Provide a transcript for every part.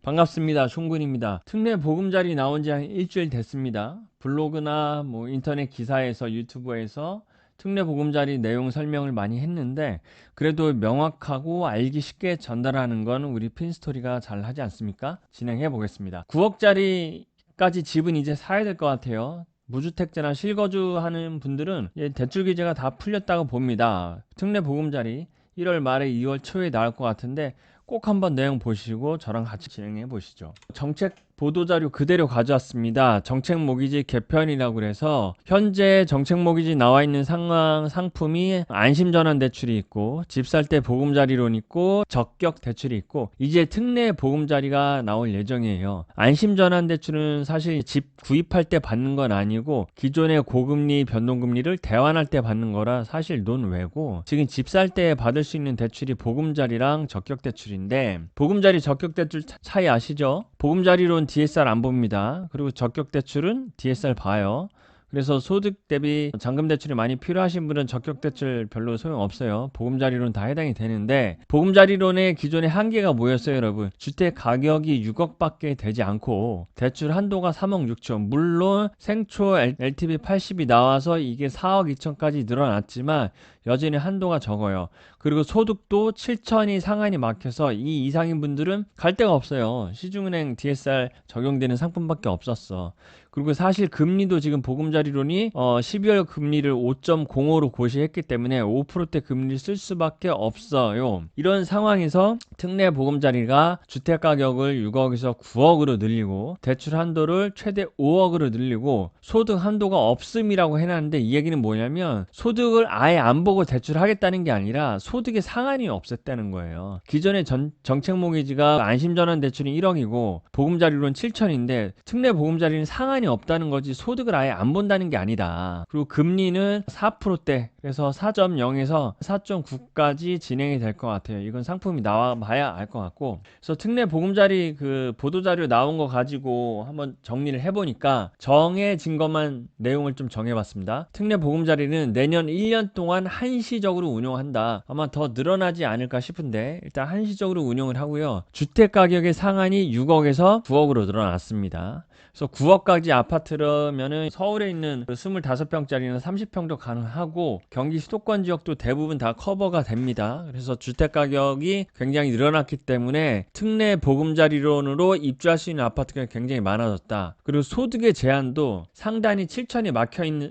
반갑습니다. 총군입니다. 특례 보금자리 나온 지 한 일주일 됐습니다. 블로그나 인터넷 기사에서 유튜브에서 특례 보금자리 내용 설명을 많이 했는데 그래도 명확하고 알기 쉽게 전달하는 건 우리 핀스토리가 잘 하지 않습니까? 진행해 보겠습니다. 9억짜리까지 집은 이제 사야 될 것 같아요. 무주택자나 실거주 하는 분들은 대출 규제가 다 풀렸다고 봅니다. 특례 보금자리 1월 말에 2월 초에 나올 것 같은데 꼭 한번 내용 보시고 저랑 같이 진행해 보시죠. 정책 보도자료 그대로 가져왔습니다. 정책모기지 개편이라고 그래서 현재 정책모기지 나와 있는 상품이 안심전환대출이 있고 집 살 때 보금자리론 있고 적격 대출이 있고 이제 특례 보금자리가 나올 예정이에요. 안심전환대출은 사실 집 구입할 때 받는 건 아니고 기존의 고금리 변동금리를 대환할 때 받는 거라 사실 논외고 지금 집 살 때 받을 수 있는 대출이 보금자리랑 적격대출인데 보금자리 적격대출 차이 아시죠? 보금자리론 DSR 안 봅니다. 그리고 적격대출은 DSR 봐요. 그래서 소득 대비 잔금 대출이 많이 필요하신 분은 적격 대출 별로 소용없어요. 보금자리론 다 해당이 되는데 보금자리론의 기존의 한계가 뭐였어요, 여러분? 주택 가격이 6억밖에 되지 않고 대출 한도가 3억 6천. 물론 생초 LTV 80이 나와서 이게 4억 2천까지 늘어났지만 여전히 한도가 적어요. 그리고 소득도 7천이 상한이 막혀서 이 이상인 분들은 갈 데가 없어요. 시중은행 DSR 적용되는 상품밖에 없었어. 그리고 사실 금리도 지금 보금자리론이 12월 금리를 5.05로 고시했기 때문에 5%대 금리를 쓸 수밖에 없어요. 이런 상황에서 특례 보금자리가 주택가격을 6억에서 9억으로 늘리고 대출 한도를 최대 5억으로 늘리고 소득 한도가 없음이라고 해놨는데 이 얘기는 뭐냐면 소득을 아예 안 보고 대출하겠다는 게 아니라 소득의 상한이 없앴다는 거예요. 기존의 정책 모기지가 안심전환 대출이 1억이고 보금자리론 7천인데 특례 보금자리는 상한이 없다는 거지 소득을 아예 안 본다는 게 아니다. 그리고 금리는 4%대 그래서 4.0에서 4.9까지 진행이 될 것 같아요. 이건 상품이 나와 봐야 알 것 같고 그래서 특례 보금자리 그 보도자료 나온 거 가지고 한번 정리를 해보니까 정해진 것만 내용을 좀 정해봤습니다. 특례 보금자리는 내년 1년 동안 한시적으로 운용한다. 아마 더 늘어나지 않을까 싶은데 일단 한시적으로 운용을 하고요. 주택가격의 상한이 6억에서 9억으로 늘어났습니다. 그래서 9억까지 아파트라면은 서울에 있는 25평짜리는 30평도 가능하고 경기 수도권 지역도 대부분 다 커버가 됩니다. 그래서 주택 가격이 굉장히 늘어났기 때문에 특례 보금자리론으로 입주할 수 있는 아파트가 굉장히 많아졌다. 그리고 소득의 제한도 상단이 7천이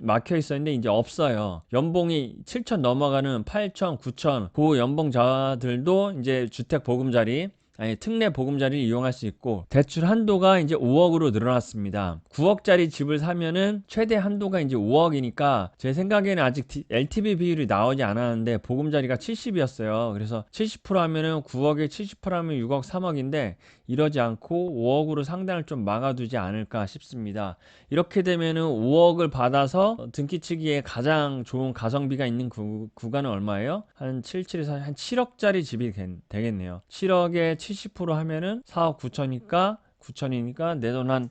막혀 있었는데 이제 없어요. 연봉이 7천 넘어가는 8천, 9천 그 연봉자들도 이제 주택 보금자리 아니 특례 보금자리를 이용할 수 있고 대출 한도가 이제 5억으로 늘어났습니다. 9억짜리 집을 사면은 최대 한도가 이제 5억이니까 제 생각에는 아직 LTV 비율이 나오지 않았는데 보금자리가 70이었어요. 그래서 70% 하면은 9억에 70% 하면 6억 3억인데 이러지 않고 5억으로 상단을 좀 막아두지 않을까 싶습니다. 이렇게 되면은 5억을 받아서 등기치기에 가장 좋은 가성비가 있는 구간은 얼마예요? 한 77에서 한 7억짜리 집이 되겠네요. 7억에 70% 하면은 4억 9천이니까 내 돈 한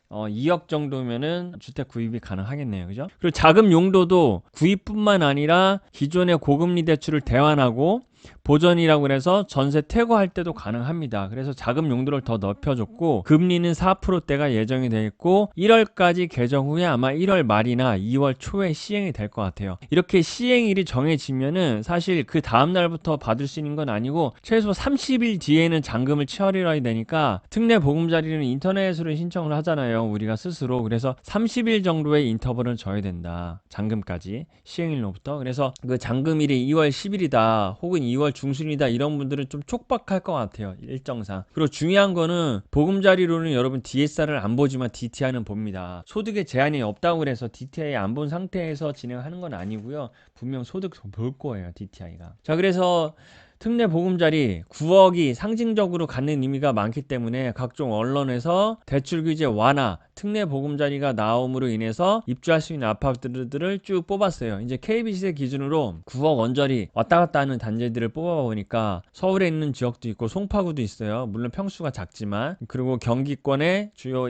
2억 정도면은 주택 구입이 가능하겠네요. 그죠? 그리고 자금 용도도 구입뿐만 아니라 기존의 고금리 대출을 대환하고 보전이라고 해서 전세 퇴거할 때도 가능합니다. 그래서 자금 용도를 더 넓혀줬고 금리는 4%대가 예정이 되어 있고 1월까지 개정 후에 아마 1월 말이나 2월 초에 시행이 될 것 같아요. 이렇게 시행일이 정해지면은 사실 그 다음 날부터 받을 수 있는 건 아니고 최소 30일 뒤에는 잔금을 치러야 되니까 특례 보금자리는 인터넷으로 신청을 하잖아요. 우리가 스스로. 그래서 30일 정도의 인터벌을 줘야 된다. 잔금까지 시행일로부터. 그래서 그 잔금일이 2월 10일이다 혹은 2월 중순이다 이런 분들은 좀 촉박할 것 같아요. 일정상. 그리고 중요한 거는 보금자리로는 여러분 DSR을 안 보지만 DTI는 봅니다. 소득에 제한이 없다고 그래서 DTI 안 본 상태에서 진행하는 건 아니고요. 분명 소득 볼 거예요. DTI가. 자, 그래서 특례 보금자리 9억이 상징적으로 갖는 의미가 많기 때문에 각종 언론에서 대출 규제 완화, 특례 보금자리가 나옴으로 인해서 입주할 수 있는 아파트들을 쭉 뽑았어요. 이제 KB시세 기준으로 9억 원짜리 왔다 갔다 하는 단지들을 뽑아보니까 서울에 있는 지역도 있고 송파구도 있어요. 물론 평수가 작지만. 그리고 경기권의 주요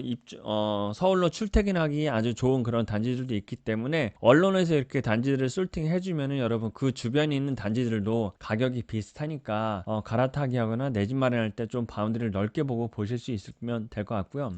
서울로 출퇴근하기 아주 좋은 그런 단지들도 있기 때문에 언론에서 이렇게 단지들을 솔팅해주면은 여러분 그 주변에 있는 단지들도 가격이 비슷하니까 갈아타기 하거나 내 집 마련할 때 좀 바운드를 넓게 보고 보실 수 있으면 될 것 같고요.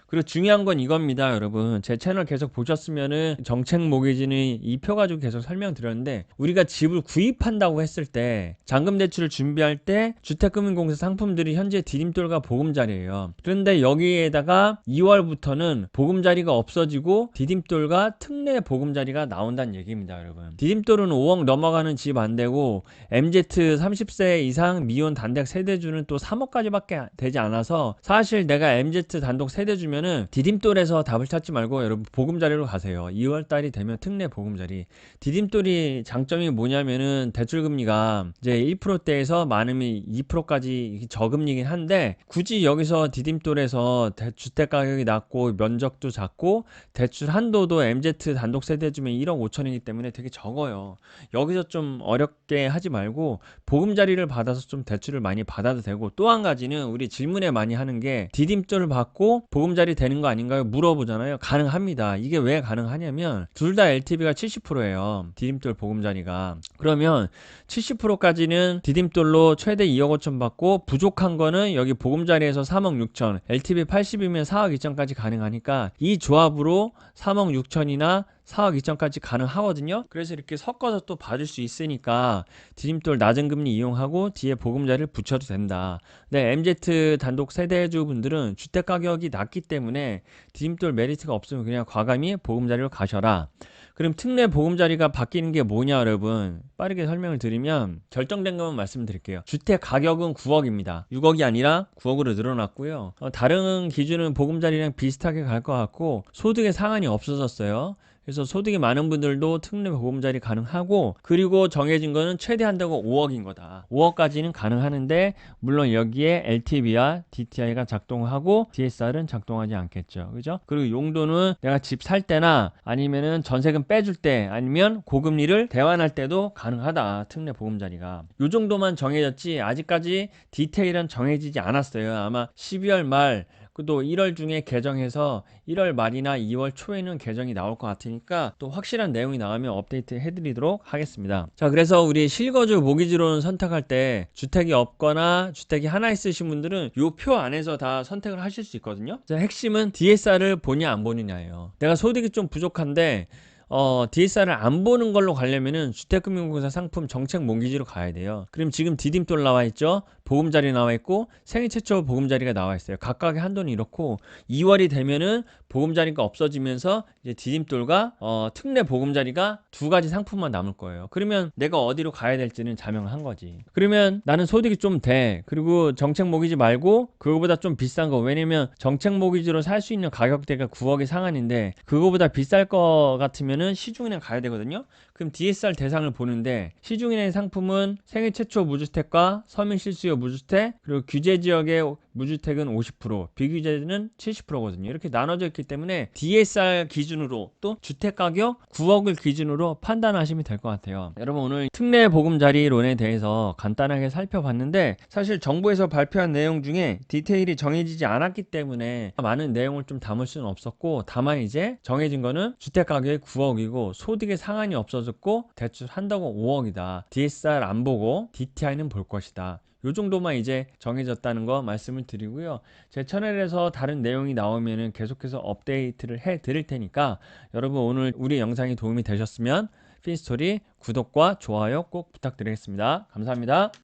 그리고 중요한 건 이겁니다, 여러분. 제 채널 계속 보셨으면은 정책 모기지는 이 표 가지고 계속 설명드렸는데, 우리가 집을 구입한다고 했을 때 잔금 대출을 준비할 때 주택금융공사 상품들이 현재 디딤돌과 보금자리예요. 그런데 여기에다가 2월부터는 보금자리가 없어지고 디딤돌과 특례 보금자리가 나온다는 얘기입니다, 여러분. 디딤돌은 5억 넘어가는 집 안 되고 MZ 30세 이상 미혼 단독 세대주는 또 3억까지밖에 되지 않아서, 사실 내가 MZ 단독 세대주면은 디딤돌에서 답을 찾지 말고 여러분 보금자리로 가세요. 2월달이 되면 특례 보금자리. 디딤돌이 장점이 뭐냐면은 대출금리가 이제 1%대에서 많으면 2%까지 저금리긴 한데, 굳이 여기서 디딤돌에서 주택 가격이 낮고 면적도 작고 대출 한도도 MZ 단독 세대주면 1억 5천이기 때문에 되게 적어요. 여기서 좀 어렵게 하지 말고 보금자리를 받아서 좀 대출을 많이 받아도 되고, 또 한 가지는 우리 질문에 많이 하는 게 디딤돌을 받고 보금자리 되는 거 아닌가요? 물어보잖아요. 가능합니다. 이게 왜 가능하냐면 둘 다 LTV가 70%예요. 디딤돌 보금자리가. 그러면 70%까지는 디딤돌로 최대 2억 5천 받고, 부족한 거는 여기 보금자리에서 3억 6천, LTV 80이면 4억 2천까지 가능하니까 이 조합으로 3억 6천이나 4억 2천까지 가능하거든요. 그래서 이렇게 섞어서 또 받을 수 있으니까 디딤돌 낮은 금리 이용하고 뒤에 보금자리를 붙여도 된다. 네, MZ 단독 세대주 분들은 주택 가격이 낮기 때문에 디딤돌 메리트가 없으면 그냥 과감히 보금자리로 가셔라. 그럼 특례 보금자리가 바뀌는 게 뭐냐, 여러분? 빠르게 설명을 드리면 결정된 것만 말씀드릴게요. 주택 가격은 9억입니다. 6억이 아니라 9억으로 늘어났고요. 다른 기준은 보금자리랑 비슷하게 갈 것 같고, 소득의 상한이 없어졌어요. 그래서 소득이 많은 분들도 특례 보금자리 가능하고, 그리고 정해진 거는 최대 한도가 5억인 거다. 5억까지는 가능하는데 물론 여기에 LTV와 DTI가 작동하고 DSR은 작동하지 않겠죠. 그죠? 그리고 용도는 내가 집 살 때나 아니면은 전세금 빼줄 때 아니면 고금리를 대환할 때도 가능하다. 특례 보금자리가. 요 정도만 정해졌지 아직까지 디테일은 정해지지 않았어요. 아마 12월 말 또 1월 중에 개정해서 1월 말이나 2월 초에는 개정이 나올 것 같으니까 또 확실한 내용이 나오면 업데이트 해드리도록 하겠습니다. 자, 그래서 우리 실거주 모기지로는 선택할 때 주택이 없거나 주택이 하나 있으신 분들은 요 표 안에서 다 선택을 하실 수 있거든요. 자, 핵심은 DSR을 보냐 안 보느냐예요. 내가 소득이 좀 부족한데 DSR을 안 보는 걸로 가려면은 주택금융공사 상품 정책 모기지로 가야 돼요. 그럼 지금 디딤돌 나와 있죠? 보금자리 나와 있고 생애 최초 보금자리가 나와 있어요. 각각의 한도는 이렇고 2월이 되면은 보금자리가 없어지면서 이제 디딤돌과 특례 보금자리가 두 가지 상품만 남을 거예요. 그러면 내가 어디로 가야 될지는 자명한 거지. 그러면 나는 소득이 좀 돼. 그리고 정책 모기지 말고 그거보다 좀 비싼 거. 왜냐면 정책 모기지로 살 수 있는 가격대가 9억이 상한인데 그거보다 비쌀 거 같으면은 시중은행 가야 되거든요. 그럼 DSR 대상을 보는데 시중은행 상품은 생애 최초 무주택과 서민 실수요 무주택, 그리고 규제 지역의 무주택은 50%, 비규제는 70%거든요. 이렇게 나눠져 있기 때문에 DSR 기준으로 또 주택가격 9억을 기준으로 판단하시면 될 것 같아요. 여러분, 오늘 특례 보금자리론에 대해서 간단하게 살펴봤는데 사실 정부에서 발표한 내용 중에 디테일이 정해지지 않았기 때문에 많은 내용을 좀 담을 수는 없었고, 다만 이제 정해진 거는 주택가격이 9억이고 소득의 상한이 없어졌고 대출 한도가 5억이다. DSR 안 보고 DTI는 볼 것이다. 요 정도만 이제 정해졌다는 거 말씀을 드리고요. 제 채널에서 다른 내용이 나오면은 계속해서 업데이트를 해 드릴 테니까 여러분, 오늘 우리 영상이 도움이 되셨으면 핀스토리 구독과 좋아요 꼭 부탁드리겠습니다. 감사합니다.